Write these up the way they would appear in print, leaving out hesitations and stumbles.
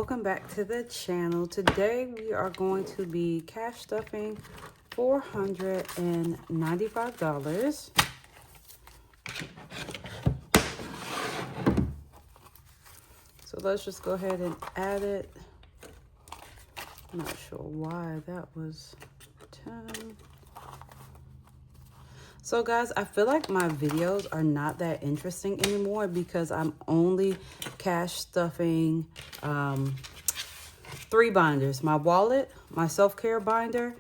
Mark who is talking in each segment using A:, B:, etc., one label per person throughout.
A: welcome back to the channel. Today we are going to be cash stuffing $495. So let's just go ahead and add it. I'm not sure why that was 10. So guys, I feel like my videos are not that interesting anymore because I'm only cash stuffing 3 binders. My wallet, my self-care binder,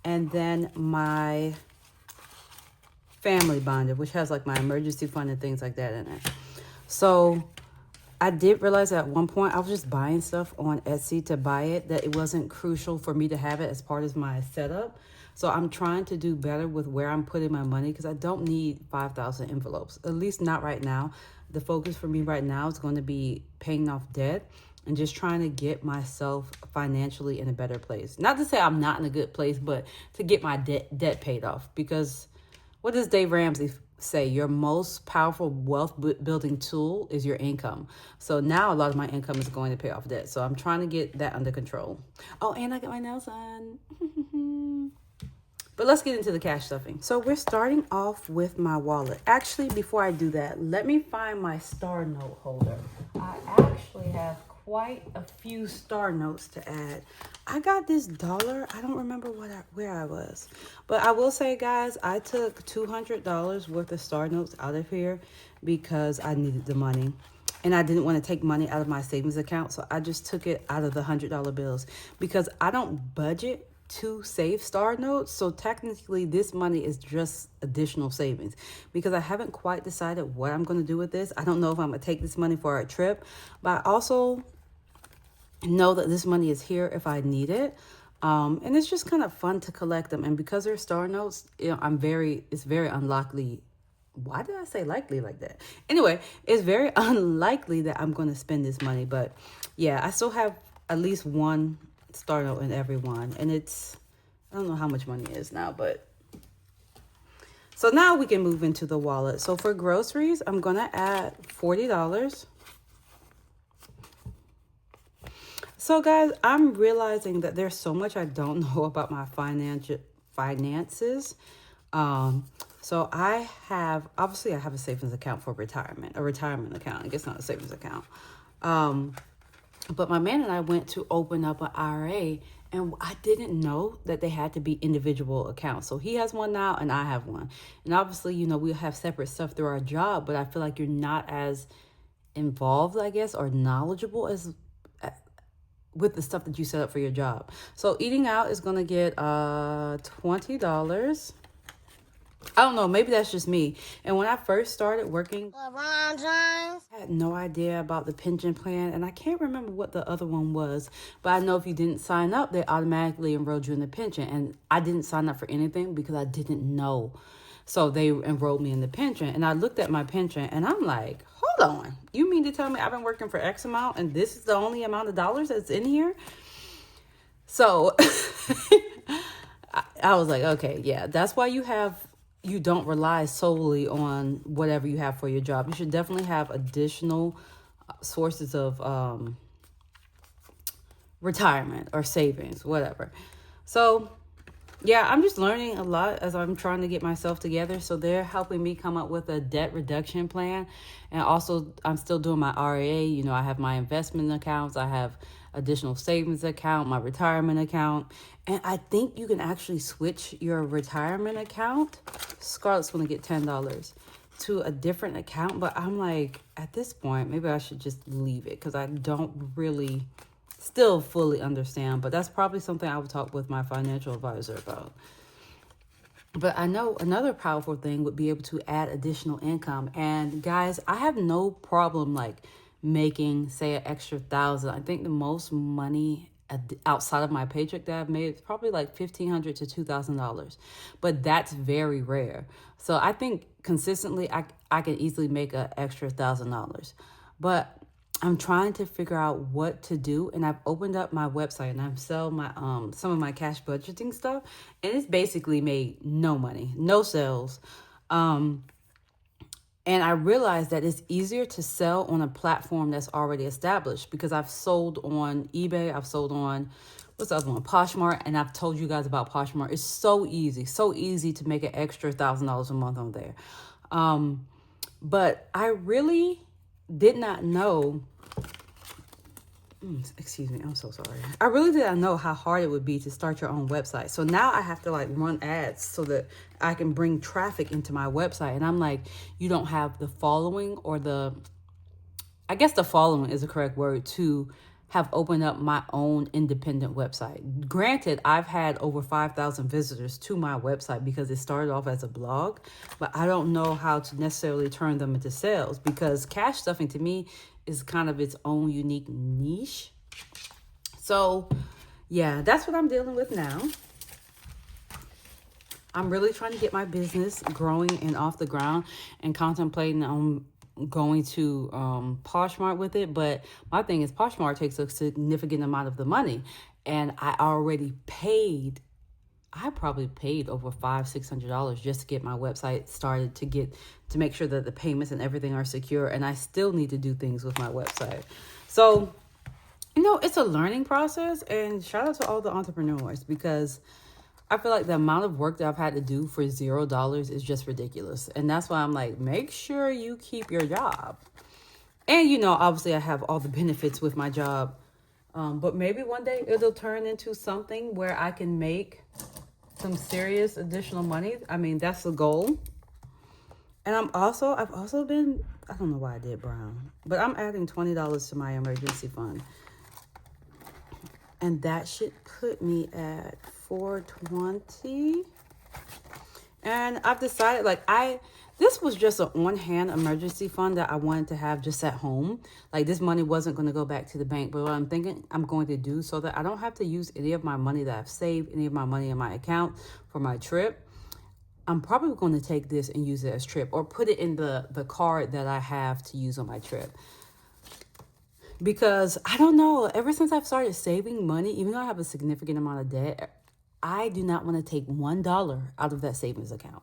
A: and then my family binder, which has like my emergency fund and things like that in it. So I did realize at one point I was just buying stuff on Etsy to buy it, that it wasn't crucial for me to have it as part of my setup. So I'm trying to do better with where I'm putting my money because I don't need 5,000 envelopes, at least not right now. The focus for me right now is going to be paying off debt and just trying to get myself financially in a better place. Not to say I'm not in a good place, but to get my debt paid off. Because what does Dave Ramsey say? Your most powerful wealth building tool is your income. So now a lot of my income is going to pay off debt. So I'm trying to get that under control. Oh, and I got my nails done. But let's get into the cash stuffing. So we're starting off with my wallet. Actually, before I do that, let me find my star note holder. I actually have quite a few star notes to add. I got this dollar. I don't remember where I was. But I will say, guys, I took $200 worth of star notes out of here because I needed the money. And I didn't want to take money out of my savings account. So I just took it out of the $100 bills because I don't budget to save star notes. So technically this money is just additional savings because I haven't quite decided what I'm going to do with this. I don't know if I'm going to take this money for a trip, but I also know that this money is here if I need it. And it's just kind of fun to collect them. And because they're star notes, you know, it's very unlikely. Why did I say likely like that? Anyway, it's very unlikely that I'm going to spend this money. But yeah, I still have at least one star note in every one. And I don't know how much money is now, but. So now we can move into the wallet. So for groceries, I'm going to add $40. So guys, I'm realizing that there's so much I don't know about my finances. So obviously I have a savings account for retirement, a retirement account. I guess not a savings account. But my man and I went to open up an IRA, and I didn't know that they had to be individual accounts. So he has one now and I have one. And obviously, you know, we have separate stuff through our job, but I feel like you're not as involved, I guess, or knowledgeable as with the stuff that you set up for your job. So eating out is going to get $20. I don't know, maybe that's just me. And when I first started working, I had no idea about the pension plan, and I can't remember what the other one was, but I know if you didn't sign up, they automatically enrolled you in the pension. And I didn't sign up for anything because I didn't know. So they enrolled me in the pension, and I looked at my pension and I'm like, hold on, you mean to tell me I've been working for X amount and this is the only amount of dollars that's in here? So I was like, okay, yeah, that's why you don't rely solely on whatever you have for your job. You should definitely have additional sources of retirement or savings, whatever. So yeah, I'm just learning a lot as I'm trying to get myself together. So they're helping me come up with a debt reduction plan. And also I'm still doing my RA. You know, I have my investment accounts. I have additional savings account, my retirement account. And I think you can actually switch your retirement account. Scarlett's going to get $10 to a different account. But I'm like, at this point, maybe I should just leave it because I don't really still fully understand. But that's probably something I would talk with my financial advisor about. But I know another powerful thing would be able to add additional income. And guys, I have no problem like making, say, an extra $1,000. I think the most money outside of my paycheck that I've made is probably like $1,500 to $2,000. But that's very rare. So I think consistently I can easily make an extra $1,000. But I'm trying to figure out what to do, and I've opened up my website and I'm selling my some of my cash budgeting stuff, and it's basically made no money, no sales. And And I realized that it's easier to sell on a platform that's already established, because I've sold on eBay, I've sold on, what's the other one, Poshmark, and I've told you guys about Poshmark. It's so easy to make an extra $1,000 a month on there. But I really did not know, excuse me, I'm so sorry. I really did not know how hard it would be to start your own website. So now I have to like run ads so that I can bring traffic into my website. And I'm like, you don't have the following, or I guess the following is the correct word, to have opened up my own independent website. Granted, I've had over 5,000 visitors to my website because it started off as a blog, but I don't know how to necessarily turn them into sales, because cash stuffing to me is kind of its own unique niche. So yeah, that's what I'm dealing with now. I'm really trying to get my business growing and off the ground, and contemplating on going to Poshmark with it. But my thing is, Poshmark takes a significant amount of the money, and I probably paid over $500-$600 just to get my website started, to make sure that the payments and everything are secure. And I still need to do things with my website. So, it's a learning process, and shout out to all the entrepreneurs, because I feel like the amount of work that I've had to do for $0 is just ridiculous. And that's why I'm like, make sure you keep your job. And, obviously I have all the benefits with my job. But maybe one day it'll turn into something where I can make some serious additional money. I mean, that's the goal. And I've also been, I don't know why I did brown, but I'm adding $20 to my emergency fund. And that should put me at $420. And I've decided, this was just an on-hand emergency fund that I wanted to have just at home. Like, this money wasn't going to go back to the bank, but what I'm thinking I'm going to do, so that I don't have to use any of my money that I've saved, any of my money in my account for my trip, I'm probably going to take this and use it as trip, or put it in the card that I have to use on my trip. Because I don't know, ever since I've started saving money, even though I have a significant amount of debt, I do not want to take $1 out of that savings account.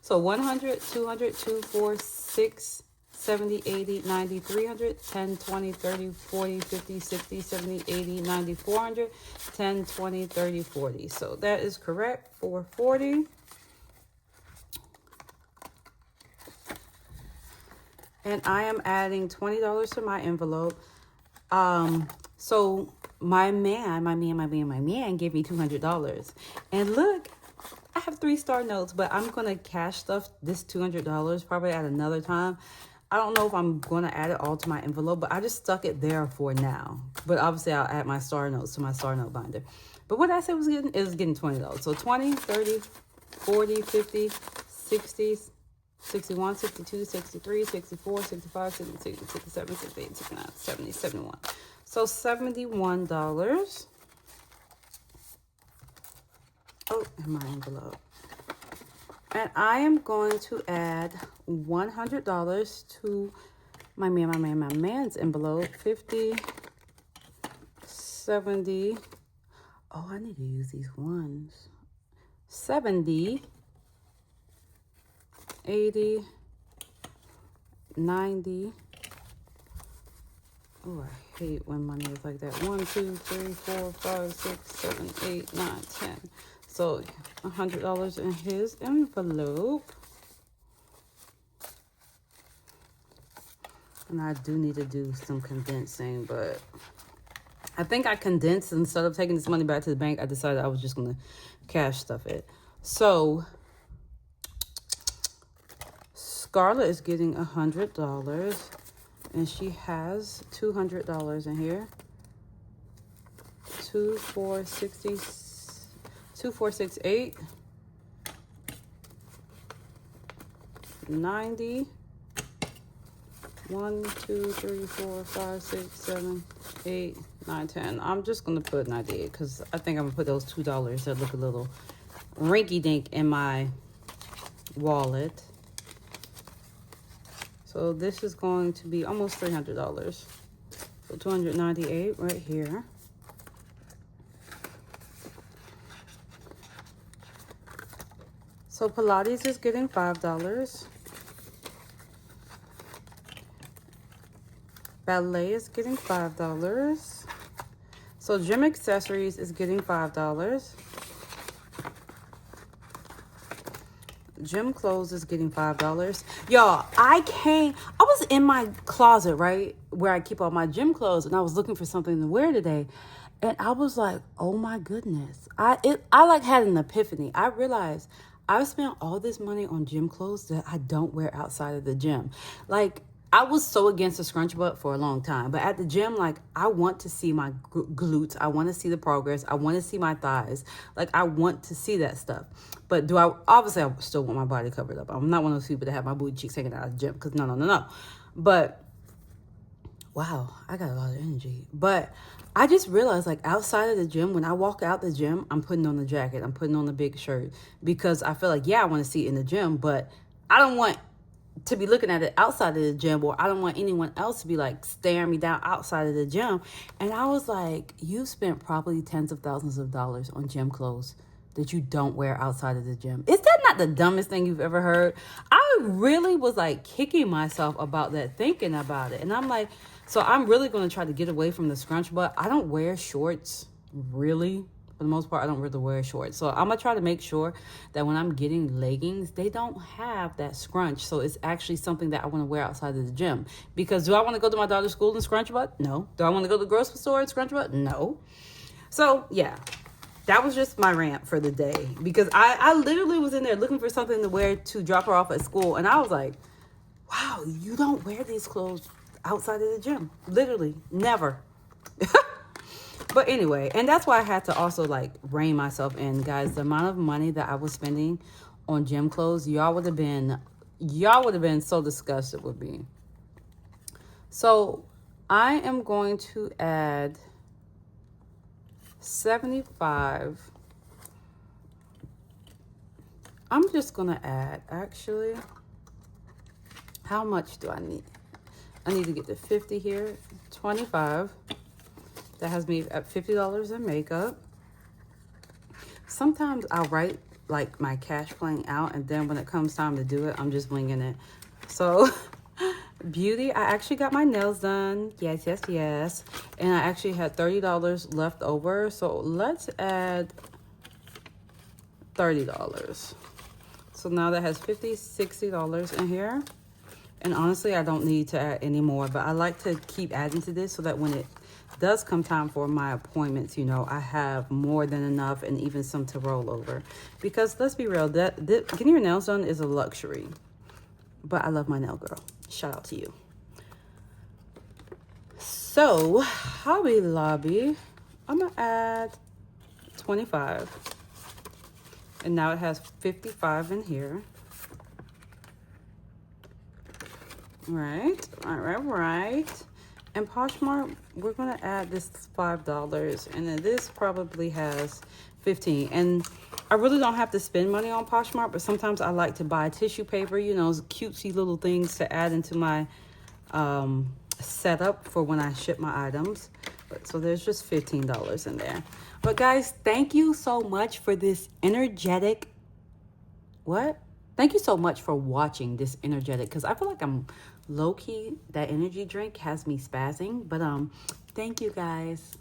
A: So 100, 200, 2, 4, 6, 70, 80, 90, 300, 10, 20, 30, 40, 50, 60, 70, 80, 90, 400, 10, 20, 30, 40. So that is correct, 440. And I am adding $20 to my envelope. So my man gave me $200. And look, I have 3-star notes, but I'm going to cash stuff this $200 probably at another time. I don't know if I'm going to add it all to my envelope, but I just stuck it there for now. But obviously I'll add my star notes to my star note binder. But what I said was getting $20. So 20, 30, 40, 50, 60, 61, 62, 63, 64, 65, 66, 67, 68, 69, 70, 71. So $71. Oh, in my envelope. And I am going to add $100 to my man's envelope. 50, 70. Oh, I need to use these ones. 70, 80, 90. Oh, I hate when money is like that. 1, 2, 3, 4, 5, 6, 7, 8, 9, 10. So $100 in his envelope. And I do need to do some condensing, but I think I condensed. Instead of taking this money back to the bank, I decided I was just going to cash stuff it. So Scarlett is getting $100, and she has $200 in here. 2, 4, 60, 2, 4, 6, 8, 90, 1, 2, 3, 4, 5, 6, 7, 8, 9, 10. I'm just going to put 98 because I think I'm going to put those $2 that look a little rinky-dink in my wallet. So this is going to be almost $300. So 298 right here. So Pilates is getting $5. Ballet is getting $5. So gym accessories is getting $5. Gym clothes is getting $5. Y'all, I was in my closet, right, where I keep all my gym clothes, and I was looking for something to wear today. And I was like, oh my goodness. I like had an epiphany. I realized I've spent all this money on gym clothes that I don't wear outside of the gym. Like, I was so against the scrunch butt for a long time. But at the gym, like, I want to see my glutes. I want to see the progress. I want to see my thighs. Like, I want to see that stuff. But obviously, I still want my body covered up. I'm not one of those people that have my booty cheeks hanging out of the gym. Because no. But, wow, I got a lot of energy. But I just realized, like, outside of the gym, when I walk out the gym, I'm putting on the jacket. I'm putting on the big shirt. Because I feel like, yeah, I want to see it in the gym. But I don't want to be looking at it outside of the gym, or I don't want anyone else to be like staring me down outside of the gym. And I was like, you spent probably tens of thousands of dollars on gym clothes that you don't wear outside of the gym. Is that not the dumbest thing you've ever heard? I really was like kicking myself about that, thinking about it. And I'm like, so I'm really going to try to get away from the scrunch butt. I don't wear shorts, really. For the most part, I don't really wear shorts. So I'm going to try to make sure that when I'm getting leggings, they don't have that scrunch. So it's actually something that I want to wear outside of the gym. Because do I want to go to my daughter's school and scrunch butt? No. Do I want to go to the grocery store and scrunch butt? No. So, yeah. That was just my rant for the day. Because I literally was in there looking for something to wear to drop her off at school. And I was like, wow, you don't wear these clothes outside of the gym. Literally. Never. But anyway, and that's why I had to also like rein myself in, guys. The amount of money that I was spending on gym clothes, y'all would have been so disgusted with me. So I am going to add 75. I'm just going to add, actually, how much do I need? I need to get to 50 here, 25. That has me at $50 in makeup. Sometimes I'll write like my cash plan out, and then when it comes time to do it, I'm just winging it. So beauty, I actually got my nails done. Yes. And I actually had $30 left over. So let's add $30. So now that has $50, $60 in here. And honestly, I don't need to add any more, but I like to keep adding to this so that when it does come time for my appointments, you know, I have more than enough and even some to roll over. Because let's be real, getting your nails done is a luxury. But I love my nail girl. Shout out to you. So, Hobby Lobby, I'm going to add 25. And now it has 55 in here. Right. And Poshmark, we're going to add this $5. And then this probably has 15. And I really don't have to spend money on Poshmark, but sometimes I like to buy tissue paper, you know, cutesy little things to add into my setup for when I ship my items. So there's just $15 in there. But guys, thank you so much for this energetic... What? Thank you so much for watching this energetic, because I feel like I'm low-key. That energy drink has me spazzing. But thank you guys.